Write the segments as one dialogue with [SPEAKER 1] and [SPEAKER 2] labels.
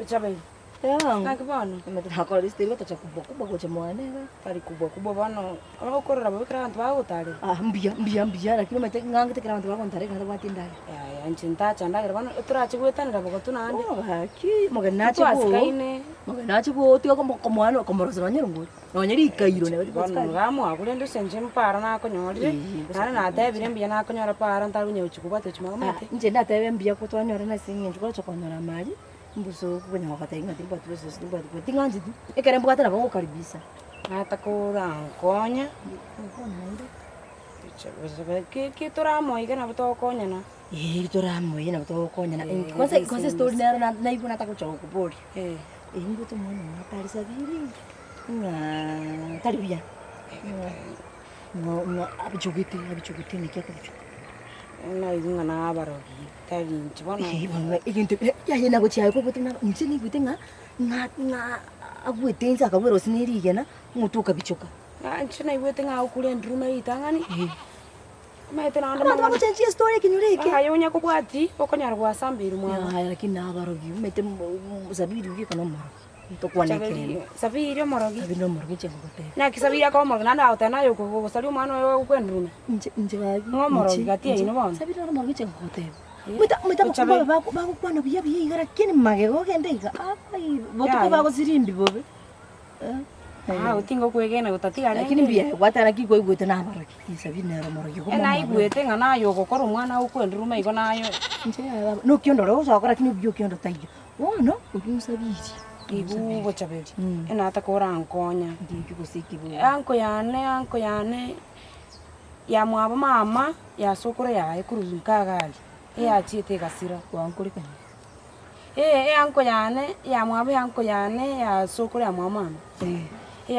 [SPEAKER 1] Uchabe. Ngakibona.
[SPEAKER 2] Hakora istiri kubwa kwa mwana
[SPEAKER 1] tari kubwa bano abakorera babikira abantu bagutari
[SPEAKER 2] mbia lakini mate nganga tekira abantu bagontare kandi batindari
[SPEAKER 1] ya nchinta chandagira bano turachigwetanira bako tunande
[SPEAKER 2] haki maganachi bo tiyo ko mwana ko morosera nyirungu nonyeri ikairo ne
[SPEAKER 1] bano gamu akulendo senje mpara nako nyorire nana natebire mbia nako nyora para ntaru nyuchikuba techimamate
[SPEAKER 2] nje natebe mbia ko twanyora na singe njukora chokonyora mali mbuso kwenye wakati inga timba tuweze timba tinganji ekere mbuka tena bango karibisa
[SPEAKER 1] hata kura konya ke toramo igana butokonya na
[SPEAKER 2] toramo ina butokonya na kwanza story na ibu nataka kuchoka kupori ingo to mwana matari sabiri nga taribia no abichugiti nikiakucho
[SPEAKER 1] na izinga na abarogi tari nchibona
[SPEAKER 2] ikintu yayena kuchaye ko butina nchini butinga nga agwetenza akabwero sinirigena mutuka bichoka
[SPEAKER 1] nchina ibwetenga ukule ndrume itangani maite na
[SPEAKER 2] ndo mama chanchi story kinyureke
[SPEAKER 1] ayo nya kubwati okonyara kwa sambiru mwana
[SPEAKER 2] ya lakini abarogi maite zabiri uye kana mara tokwanekere
[SPEAKER 1] sabiri morogi
[SPEAKER 2] sabiri morogi chengote
[SPEAKER 1] na kisabiri akao morogi nanda autana yo ko sali umwana wewe ukwendrume
[SPEAKER 2] nje bagi
[SPEAKER 1] morogi gatie ino bona
[SPEAKER 2] sabiri morogi chengote Mita bako kwana biya igara kini magego kendeka ai botuko bako sirimbi bobe
[SPEAKER 1] utingo kwegena utatia
[SPEAKER 2] lakini biya watara kiko igwete na morogi sabiri nero morogi ko
[SPEAKER 1] na igwete ngana yo gukora umwana ukwendrume iko nayo
[SPEAKER 2] nje no kiondoro usakora kini byo kiondo taiyo wono umusabiri
[SPEAKER 1] ibu bochabeli ena atakora ankonya
[SPEAKER 2] ndiki kusikibu
[SPEAKER 1] anko yane ya mwaba mama ya sokora ya ekuruzuka gali achite gasira
[SPEAKER 2] wankurikanye
[SPEAKER 1] anko yane ya mwaba anko yane ya sokora ya mama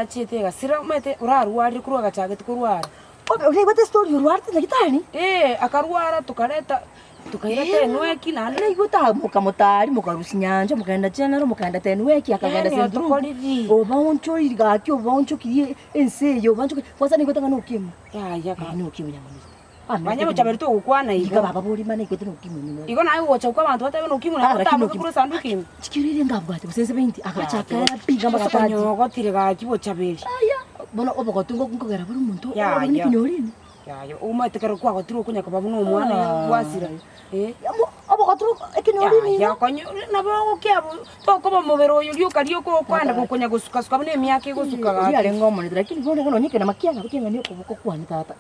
[SPEAKER 1] achite gasira mete urarwari kuruga chagete kurwara
[SPEAKER 2] uri bate story urwarte lakitani
[SPEAKER 1] akarwara tukareta tukairete enweki nande
[SPEAKER 2] igota mukamotari mukarusinyanja mukaenda chenero mukaenda tenweki akagenda sendru oba oncho irigaki oba oncho kiri enseyo bancho kwanza nigota ngano kimu
[SPEAKER 1] ya
[SPEAKER 2] kana kimu nyamani
[SPEAKER 1] manya muchaberi to ukwana
[SPEAKER 2] iga baba bori mana igota no kimu nyino
[SPEAKER 1] igo nayo wocha kwa bantu batabe no kimu na kota kuri sandu kimu
[SPEAKER 2] chikirire ngabwate kusense 20 akachaka piga
[SPEAKER 1] mbaka nyogo tirega kibo chaberi
[SPEAKER 2] aya bona obogotungo kunkogera buri muntu oboni kinyorini
[SPEAKER 1] ya uma tekero kwa gotiro kunya kwa babu no mwana wasira
[SPEAKER 2] abogotiro ekinyorini
[SPEAKER 1] ya konyo na bago kyabo to ko bomobero yo kariyo ko kwanda kunya gusuka suka bune myake gusuka
[SPEAKER 2] ga ya lengo moni lakini bone ngono nyike na makianga kukenga niyo kuboko kwani tata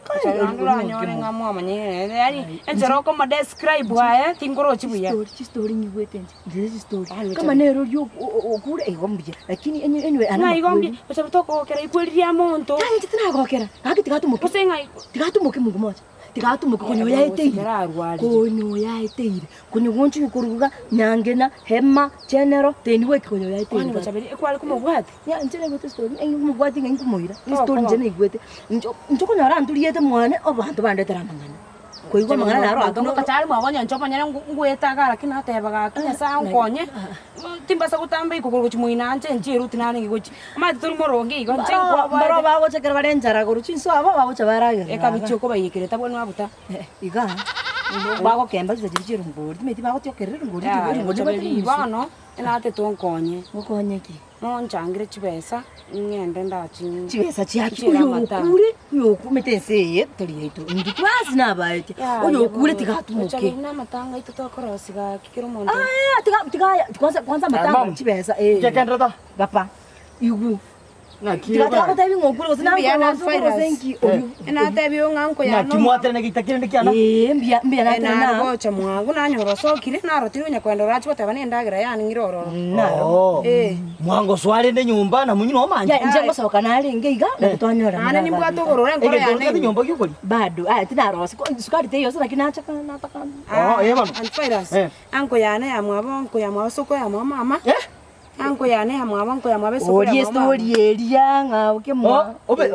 [SPEAKER 1] ndura nyore ngamo amanye yani enjero ko ma describe haya tingoro chibuya
[SPEAKER 2] story nyibwete nje story kama nero yo okure egombye lakini enyewe ana
[SPEAKER 1] na igombye uchabuto ko kera ikweliria monto
[SPEAKER 2] ya kitina gokera haki tigatumoke tigatumoke mungu moja tigatumoke konyo yaiteire konyo gonchi kuruga nyangena hema general teniwe konyo yaiteire
[SPEAKER 1] konyo chabiri ekwali kumubwati
[SPEAKER 2] ya njene gote story mubwati ngi kumuira story njene igwete njo konyara nduriyete mwane abantu bandetera mangana koigwa mangana naro
[SPEAKER 1] atongo kachari mwabonye nchopa nyane ngwetaga lakini hatebaga kinyasa nkonye timbasa kutamba ikukuru chimuina anje njiru tinani ngikuchi amati turi morongi igo nje kwa
[SPEAKER 2] baro bago chekera barenjara goru chinso aba bago chabaraga
[SPEAKER 1] ekabichoko bayikire tabone mabuta
[SPEAKER 2] iga bago kemba zajiri ngori meti bago tyokerera ngori
[SPEAKER 1] bano enate tonkonye
[SPEAKER 2] ngokonye ki
[SPEAKER 1] monchangire chibesa ngende ndachi
[SPEAKER 2] chibesa chiaki uyo kumetenseye toliyeto ndi twazi nabaite uyo kure tigatumuke
[SPEAKER 1] na matanga itotokorosiga kikiro mondo
[SPEAKER 2] kwanza matanga chibesa
[SPEAKER 3] chekendrota
[SPEAKER 2] bapa igu
[SPEAKER 3] Tigata
[SPEAKER 2] tabi ngokuru usina ngokuru zenki
[SPEAKER 1] ena tabi nganko ya no
[SPEAKER 3] kimwatera negitakire ndikiana
[SPEAKER 2] mbia na
[SPEAKER 1] na gocha mwangu na nyoro sokire na rotiro nya kwenda rachi bata bane ndagira yani ngiroro
[SPEAKER 3] naro mwango swali ne nyumba na munyino omanje
[SPEAKER 2] ya nje ngosoka na linge iga twanyora
[SPEAKER 1] ana ni mbwa togorora ngoro ya
[SPEAKER 3] ne nyumba yukuri
[SPEAKER 2] bado tina rosi sukari te yosa lakini acha kana taka
[SPEAKER 3] bana
[SPEAKER 1] anfairas anko ya ne ya mwabo anko ya mwa soko ya mama anko ya ne amwa anko ya mwabe soko
[SPEAKER 2] ya mama story elia ngauke mwa
[SPEAKER 3] obe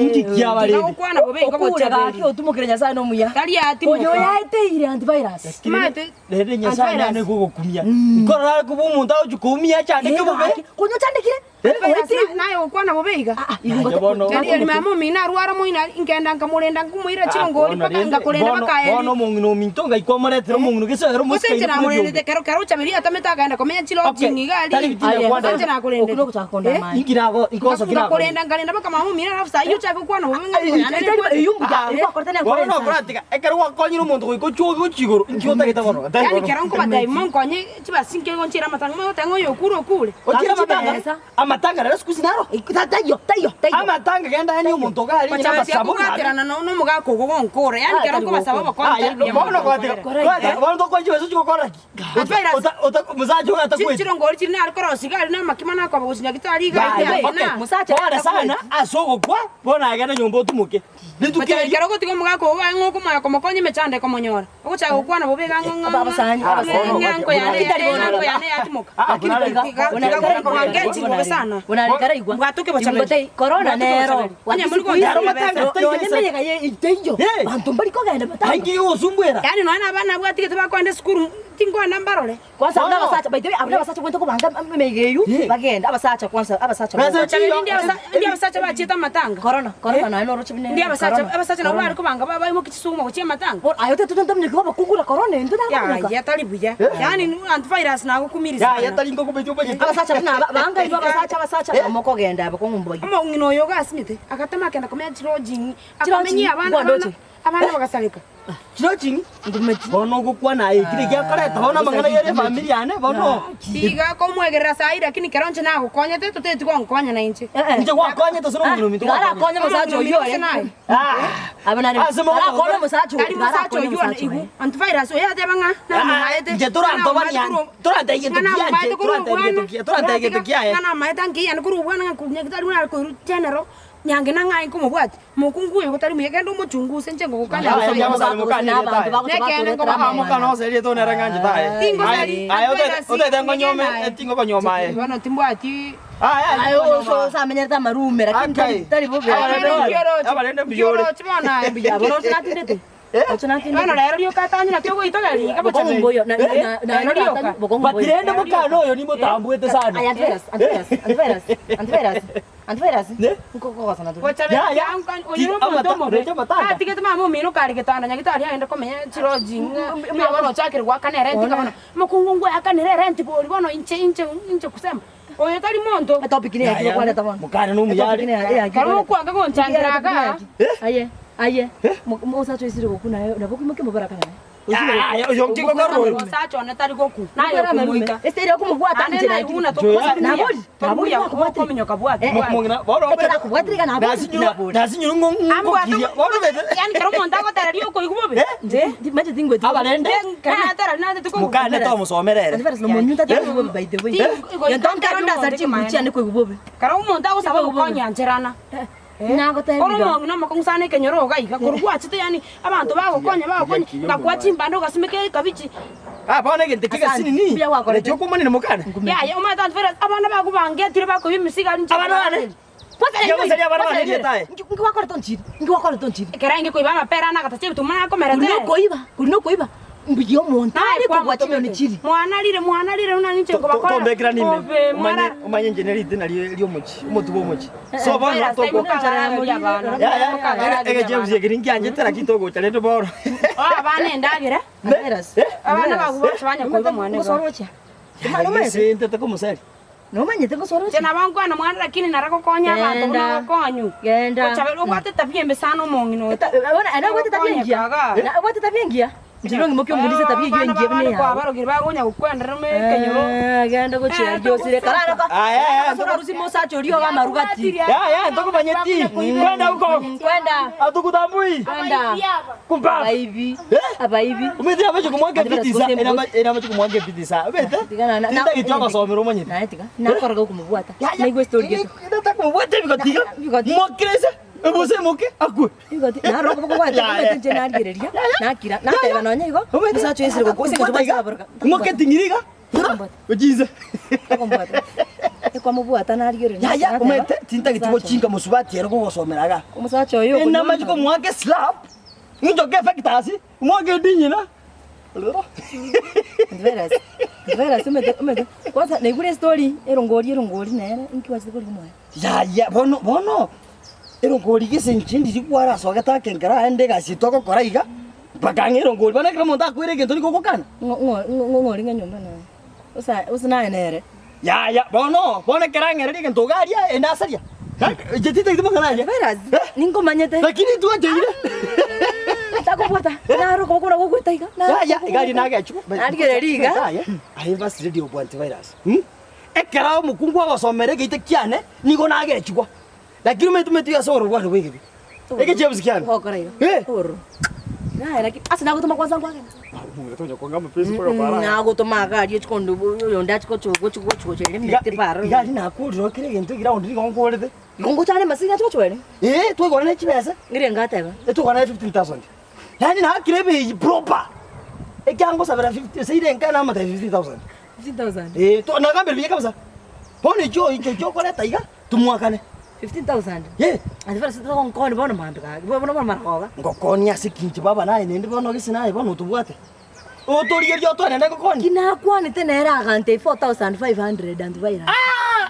[SPEAKER 3] ndikia bale
[SPEAKER 1] ukwana bobe ngo
[SPEAKER 2] chabaki otumukire nyasaye no muya
[SPEAKER 1] kali ati
[SPEAKER 2] oyo yaiteire antivirus
[SPEAKER 1] mate
[SPEAKER 3] rede nyasaye nane gugukumia ikorora kubu umuntu ajukumia cyane ke bobe
[SPEAKER 2] kunyo chandikire
[SPEAKER 1] nayo ukwana bobeiga
[SPEAKER 3] bono
[SPEAKER 1] yani mama mina ruara moina ingenda nkamurenda ngumuira chirongori paka ngakurenda bakaye
[SPEAKER 3] bono mungino minto ngaikwa muretero mungino gisero
[SPEAKER 1] musenje na murende kero chamiri tameta kaenda komenya chilo jingi gali musenje na kurende
[SPEAKER 2] okuno kuchakonda mai
[SPEAKER 3] ingirago ikoso kirago
[SPEAKER 1] kurenda ngalenda baka mama mina rafsa iyo chako kwana bobenga
[SPEAKER 3] bono pratika ekero wakonyiro muntu goiko chuo chigoro ikiota gitagoro
[SPEAKER 1] yani kero nko badaimon konye chibasinke gonchira matango tango yokuro kule
[SPEAKER 3] otira matanga amatanga rero sikusinaro
[SPEAKER 2] tayo
[SPEAKER 3] amatanga genda yani umuntu gari ni
[SPEAKER 1] basabo ngaterana no mugako gogonkora yani kero nko basabo bakonta
[SPEAKER 3] bono kwatika bono to kwanji weso chikokora ota musacho ata kwe
[SPEAKER 1] chiro ngori chiri na korosi gari na makimana kwa bagusinya gitari gari
[SPEAKER 3] na musacho bora sana asogo kwa bona agenda nyombo tumuke
[SPEAKER 1] nituke kero gotiko mugako wango kuma komokonye mechande komonyora ogocha gukwana bobega ngongo
[SPEAKER 2] abasanya
[SPEAKER 1] nyanko yane yatimoka
[SPEAKER 2] unalikarigwa
[SPEAKER 1] bwatuke bachamete
[SPEAKER 2] corona nero
[SPEAKER 1] wanya muri ko
[SPEAKER 3] yaro matanga
[SPEAKER 2] nonyemeye gaye itejo bantu mbali ko gaenda matanga
[SPEAKER 3] hangi usumbwera
[SPEAKER 1] yani nona abana bwatike tubakwende skuru tingona mbarole
[SPEAKER 2] kwanza abana basacha baitwe abana basacha kwento kubanga megeyu bagenda abasacha kwanza abasacha
[SPEAKER 1] ndia basacha bachita matanga
[SPEAKER 2] corona na no rochibine
[SPEAKER 1] ndia basacha na bari kubanga baba mu kisumo ko matanga
[SPEAKER 2] ayo te tutondomye ko bakugura corona ndo
[SPEAKER 1] ya talibuja yani antivirus na gukumiriza
[SPEAKER 3] ya talingo kubetyo baje
[SPEAKER 2] abasacha na banga ibo abasacha amoko genda bakongumboye
[SPEAKER 1] ama ngino yoga asimite akatama kenda komenya chirojing akamenyia abana bagasalika
[SPEAKER 3] chirojing ngumeti bono gukwana ikire gya kareta bono mangana yere familia ane bono
[SPEAKER 1] tiga komwegerera sai lakini keronche na gukonya te tuteti kwa nkonya na inche
[SPEAKER 3] nje kwa konya to sono ngino minto
[SPEAKER 2] ara konya musacho yo abana ni ara konya musacho
[SPEAKER 1] ari musacho yo na igu antivirus ya te banga na maete
[SPEAKER 3] nje toranto banya toranta yeto kia
[SPEAKER 1] na maete ngi ya nkuru bwana kunya kitari na ko tenero nyange na ngai kumo bwati mukungu yo tari muyegendo muchunguze nje ngokukanya
[SPEAKER 3] mukana oseri to nera nganje tae ayo ote ngonyome tingo konyoma
[SPEAKER 1] bana timbwati
[SPEAKER 2] ayo so samenyerta marume lakini tari bobe
[SPEAKER 3] abalende mbiyoro
[SPEAKER 1] chibona mbiyabo no tinatindete bana lero lyo katanya natyo goitogari kabocha
[SPEAKER 2] mboyo na lyo
[SPEAKER 3] batirende mukana oyo ni mutambwete sana
[SPEAKER 2] Antivirus. Ngoko kosa na tu.
[SPEAKER 1] Ya oyo mutomo. Tige tama mo mino kari ketana nyagitari aenda komenya chirojing. Mabano chakiri kwa kanere ntika bana. Mukungu akanere renti boli bono inche kusema. Oyo tari monto.
[SPEAKER 2] Topic ni ya kwa leta bono.
[SPEAKER 3] Mukana no muyari.
[SPEAKER 1] Karo kwa ga gonchangraga.
[SPEAKER 2] Aye. Musa choisire gokuna na bokumoke mubaraka na.
[SPEAKER 3] Yo ngingo karo.
[SPEAKER 1] Sacho na tari goku. Nayo kumuika.
[SPEAKER 2] Esteri kumubwata nje na
[SPEAKER 1] una to kosa.
[SPEAKER 2] Nabodi
[SPEAKER 1] kubwata minyoka bwata.
[SPEAKER 3] Mungina boro.
[SPEAKER 2] Kubwatira na nabodi.
[SPEAKER 3] Nasinyo ngongo. Boro bete.
[SPEAKER 1] Yani karo monta ko tari yo ko ikubobe.
[SPEAKER 2] Nje maje tingwe tu.
[SPEAKER 3] Abalende.
[SPEAKER 1] Kana tara na te ko.
[SPEAKER 3] Mukana to musomerere.
[SPEAKER 2] Antivirus no monyuta te kubobe by the way. Yo tonka ronda sarchi muchi ane ko kubobe.
[SPEAKER 1] Karo monta ko sababu konya njerana.
[SPEAKER 2] Nako te
[SPEAKER 1] biga. Oro mo konsane kenyoro gaiga kurwa chite yani abantu bagokonya ngakwachi mbando gasimeke kabichi.
[SPEAKER 3] Bana gente kiga sinini.
[SPEAKER 2] Bia wako
[SPEAKER 3] le joko mani mukana.
[SPEAKER 1] Ya umata Antivirus abana bagubange tire bako bimisiga nje.
[SPEAKER 3] Abana bane. Yo seria abana bane detaye.
[SPEAKER 2] Ngwakora tonchiri.
[SPEAKER 1] Kerange ko iba mapera na katache tumana ko merete.
[SPEAKER 2] Kuno koiba. Mbiyo montari ko bwachino ni chiri.
[SPEAKER 1] Mwana lire una niche ko bakora.
[SPEAKER 3] Tombekira nime. Umanye engineer dina liyo muchi. Umutu bo muchi. So bana to ko. Ya. Ege James yegiringi anje tera kitogo chale to boro.
[SPEAKER 1] Abana ndagire.
[SPEAKER 2] Antivirus.
[SPEAKER 1] Abana bagubasha banya ko mwana.
[SPEAKER 2] Sorocha.
[SPEAKER 3] Sente te como ser.
[SPEAKER 2] No manye tengo sorocha.
[SPEAKER 1] Tena bangwana mwana lakini narako konya abantu na konyu.
[SPEAKER 2] Genda.
[SPEAKER 1] Chabe ukwate tabiembe sana mongino.
[SPEAKER 2] Bona ana kwate tabiengia. Na kwate tabiengia. Ndirongi mukyo mulise tabiengia ngiye bene ya.
[SPEAKER 1] Kwa baro girba gonya gukwendera me kenyoro.
[SPEAKER 2] Genda gochira josire karara ka.
[SPEAKER 3] Aya.
[SPEAKER 2] Sora rusi mosa chorio ga marugati.
[SPEAKER 3] Ya, ndoko banyeti. Kwenda huko.
[SPEAKER 2] Kwenda.
[SPEAKER 3] Atukutambui.
[SPEAKER 2] Kwenda.
[SPEAKER 3] Kumpa.
[SPEAKER 2] Aba hivi.
[SPEAKER 3] Umeti abaje kumwanga bitisa. Era maje kumwanga bitisa. Ubete. Nda kitwa basomero manyeti.
[SPEAKER 2] Na etika. Na koraga kumubwata. Na igwe story geto.
[SPEAKER 3] Nda kumubwata bikotiga. Mokreza. Ebose moke akwe.
[SPEAKER 2] Bigoti. Na roko kubwata. Kumete na algereria. Na kira. Na teba no nyigo. Musa choisire go kusinga tubasa baraka.
[SPEAKER 3] Moke tingiriga. Ujiza.
[SPEAKER 2] Kumbwata. Kwa mubwata na algereria.
[SPEAKER 3] Ya umete tinta kitugo chinga musubati yero gosomeraga.
[SPEAKER 2] Musa choyo.
[SPEAKER 3] Ena maje ko mwake slap. Njo ke factasi. Mwake dinyina.
[SPEAKER 2] Antivirus. Virus umete. Kwanza naigure story erongori nere inkiwa sikuri mwe.
[SPEAKER 3] Ya bono. Erongori gisenchindi sikwara sogeta kengara ende gasitoko koraiga. Bakangero ngori bana kama nda kwire gento ni kokokana.
[SPEAKER 2] Ngori nganyumba na. Usina nere.
[SPEAKER 3] Ya bono kerangere gento garia enasaria. Jetita kitu mangana ya.
[SPEAKER 2] Virus. Ningo manyete.
[SPEAKER 3] Lakini tu aja ile.
[SPEAKER 2] Takupota. Naro kokora kokutaiga.
[SPEAKER 3] Ya gari nagachu.
[SPEAKER 2] Arigere riga.
[SPEAKER 3] Ahe basi radio kwa antivirus. Ekera mukungu agosomere gite kiane nigo nagechukwa. Lakini umetu ya soro bwana wewe. Ege James kiane.
[SPEAKER 2] Hokoraiga. Horo. Na lakini asina gutuma kwanza kwake.
[SPEAKER 3] Ngatonya kwa ngama pesa kwa para.
[SPEAKER 2] Na gutuma gari chikondo yonda chikocho chele mete paro.
[SPEAKER 3] Gari na kudro kire gento ground ni ngongolete.
[SPEAKER 2] Ngongo chale masinga chikochwele.
[SPEAKER 3] Tu gona chibesa.
[SPEAKER 2] Ngire ngatega.
[SPEAKER 3] Tu gona 15,000. Yani na kirebe proper. Ekango sabera 50 seide nkana mata 50,000.
[SPEAKER 2] 15,000.
[SPEAKER 3] Tu na gambe biye kabisa. Pone cho kole taiga tumwakane.
[SPEAKER 2] 15,000.
[SPEAKER 3] Ati
[SPEAKER 2] fara sito konkoni bono mandika. Bono markoga.
[SPEAKER 3] Ngokoni asikinchi baba naye nende bono gisinaye bono tubwate. Otorigerio twane na ngokoni.
[SPEAKER 2] Kina kwani tena era agante 4,500 and virus.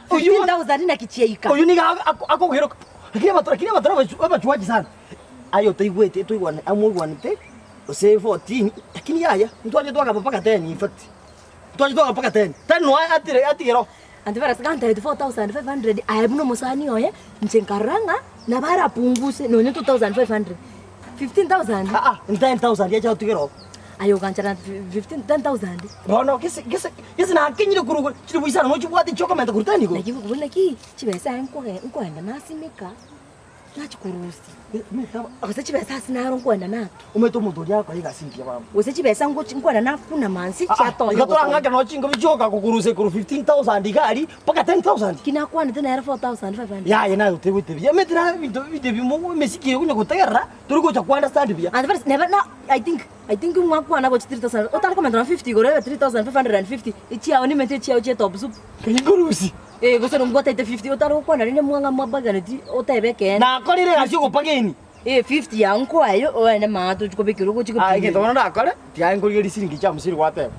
[SPEAKER 2] 15,000 na kicheika.
[SPEAKER 3] Oyu ni akohero. Kile batora bachuaji sana. Ayo tuigwete tuigwane amugwanite. Ose 14 lakini yaya ntwaje twaga paka 10 in fact. Ntwaje twaga paka 10. Tano atigero.
[SPEAKER 2] Antivirus ganta 4,500 ahebuno musani oye nchenkaranga na bara punguse no 2,500 15,000
[SPEAKER 3] 10,000 ya tigero
[SPEAKER 2] ayo ganchara 10,000
[SPEAKER 3] bono kisi na kinyire kuru chibwisana no chibwati chokomenta kurutani ko
[SPEAKER 2] lakini kubona ki chibesa nkwenda nasimika nachikurusi akase chibesa sinaro nkwenda nato
[SPEAKER 3] umeto mudori yako igasinkia baba
[SPEAKER 2] use chibesa nkwenda nakuna mansi chato
[SPEAKER 3] ngatora ngake no chingo bichoka kukuruse kuru 15,000 igari paka 10,000
[SPEAKER 2] kina kwani tena era 4,500
[SPEAKER 3] ya nayo tegute bia metra video bimu mesiki kunya kutera turiko cha kwanda stand bia
[SPEAKER 2] and first never now I think mwakwana go 3,000 otari komenda 50 gore 3,550 ichia oni mente ichia oche top soup
[SPEAKER 3] kingurusi
[SPEAKER 2] gusana mgota ite 50 otari kwana rine mwanga mabagana ti otebeke
[SPEAKER 3] na korire gasio gupageni
[SPEAKER 2] 50 yanko ayo oene matu chikobekiro go chiko
[SPEAKER 3] ai ketona ndakore ti ai ngorige siringi cha musiri gwate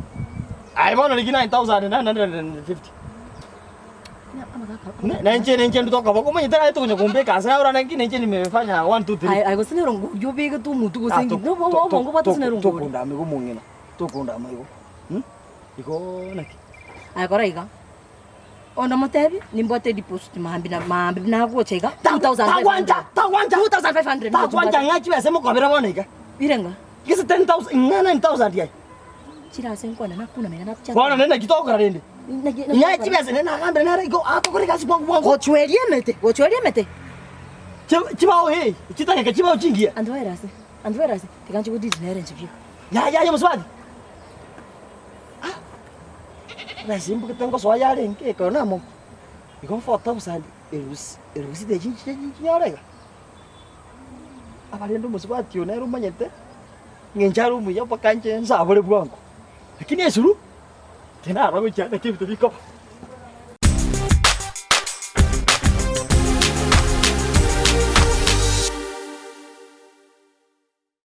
[SPEAKER 3] ai bono ni 9,950 Nenche ndotoka bako mwenye tena tukunya kumbeka sasa ora nangi nenche nimefanya 1 2 3
[SPEAKER 2] ai gusana rongo yobega tu mutu gusengi no bongo batu sina rongo
[SPEAKER 3] tokunda amigo mungena tokunda amigo iko naki
[SPEAKER 2] ai koraiga ona motebi nimbote deposit mambi na go chega 2,500
[SPEAKER 3] 2,500 ngachi bese mukobera boneka
[SPEAKER 2] irenga
[SPEAKER 3] kisa 10,000 ngana 9,000 yai
[SPEAKER 2] chira senkona nakuna mena nakucha
[SPEAKER 3] bona nenda kitokora rende ngachi bese nena ngambe nara iko atokore kasi kwangu
[SPEAKER 2] gochwerie mete
[SPEAKER 3] chibao chitanya chibao chingia
[SPEAKER 2] andverase tikanchi kuti dinere nchipyo
[SPEAKER 3] ya muswadi basi mbuke tengo so yale nke kona mo iko 4,000 erusi de chinchi yorega abalendo muswadi yonero manyete ngenjaru muya pakanje nsabole bwangu lakini esuru tena arago chana kitu biko